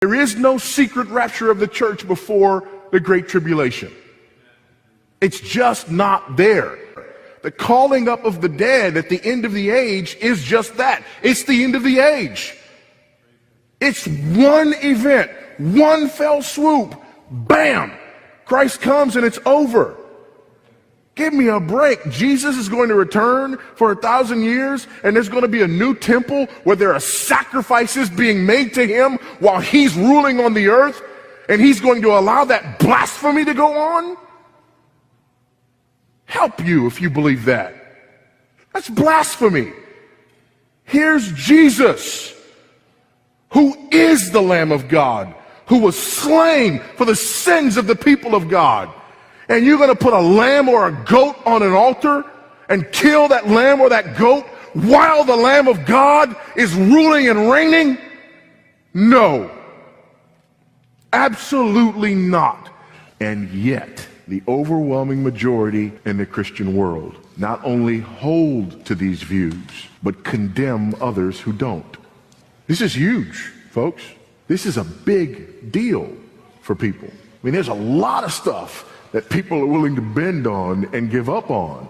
There is no secret rapture of the church before the Great Tribulation. It's just not there. The calling up of the dead at the end of the age is just that. It's the end of the age. It's one event, one fell swoop, bam, Christ comes and it's over. Give me a break. Jesus is going to return for 1,000 years, and there's going to be a new temple where there are sacrifices being made to him while he's ruling on the earth, and he's going to allow that blasphemy to go on? Help you if you believe that. That's blasphemy. Here's Jesus, who is the Lamb of God, who was slain for the sins of the people of God. And you're going to put a lamb or a goat on an altar and kill that lamb or that goat while the Lamb of God is ruling and reigning? No. Absolutely not. And yet, the overwhelming majority in the Christian world not only hold to these views, but condemn others who don't. This is huge, folks. This is a big deal for people. I mean, there's a lot of stuff that people are willing to bend on and give up on.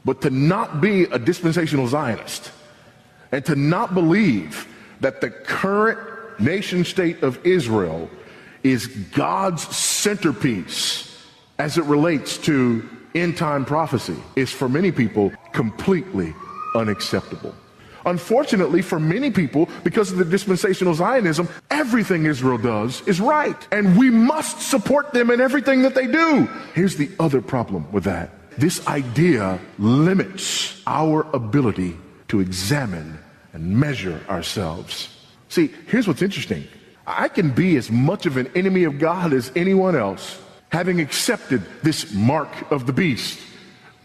But to not be a dispensational Zionist and to not believe that the current nation state of Israel is God's centerpiece as it relates to end time prophecy is for many people completely unacceptable. Unfortunately, for many people, because of the dispensational Zionism, everything Israel does is right. And we must support them in everything that they do. Here's the other problem with that. This idea limits our ability to examine and measure ourselves. See, here's what's interesting. I can be as much of an enemy of God as anyone else, having accepted this mark of the beast,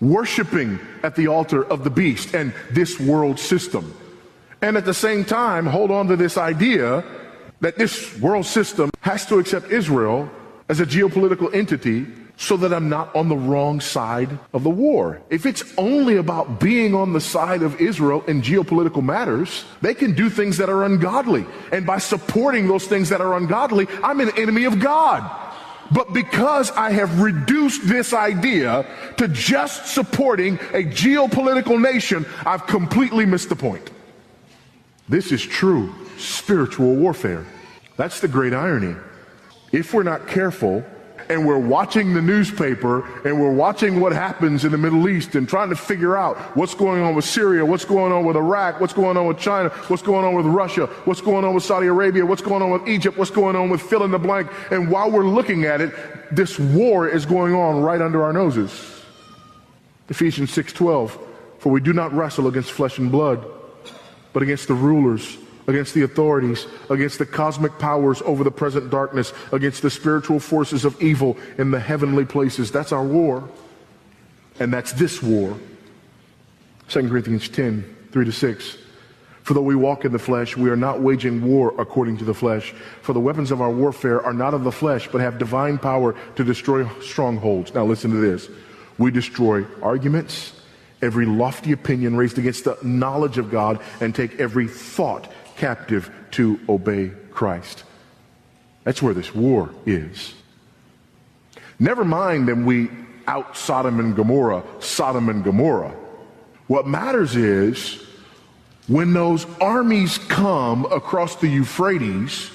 worshiping at the altar of the beast and this world system, and at the same time hold on to this idea that this world system has to accept Israel as a geopolitical entity so that I'm not on the wrong side of the war. If it's only about being on the side of Israel in geopolitical matters, they can do things that are ungodly, and by supporting those things that are ungodly, I'm an enemy of God. But because I have reduced this idea to just supporting a geopolitical nation, I've completely missed the point. This is true spiritual warfare. That's the great irony. If we're not careful, and we're watching the newspaper, and we're watching what happens in the Middle East and trying to figure out what's going on with Syria, what's going on with Iraq, what's going on with China, what's going on with Russia, what's going on with Saudi Arabia, what's going on with Egypt, what's going on with fill in the blank. And while we're looking at it, this war is going on right under our noses. Ephesians 6:12, for we do not wrestle against flesh and blood, but against the rulers, against the authorities, against the cosmic powers over the present darkness, against the spiritual forces of evil in the heavenly places. That's our war. And that's this war. 2 Corinthians 10:3-6. For though we walk in the flesh, we are not waging war according to the flesh. For the weapons of our warfare are not of the flesh, but have divine power to destroy strongholds. Now listen to this. We destroy arguments, every lofty opinion raised against the knowledge of God, and take every thought captive to obey Christ. That's where this war is. Never mind that we out Sodom and Gomorrah. What matters is when those armies come across the Euphrates,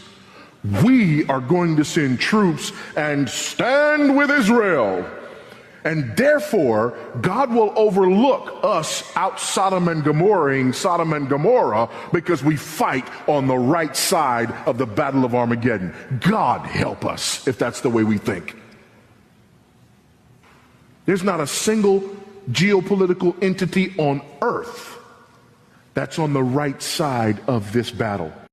we are going to send troops and stand with Israel. And therefore, God will overlook us out Sodom and Gomorrah because we fight on the right side of the Battle of Armageddon. God help us if that's the way we think. There's not a single geopolitical entity on earth that's on the right side of this battle.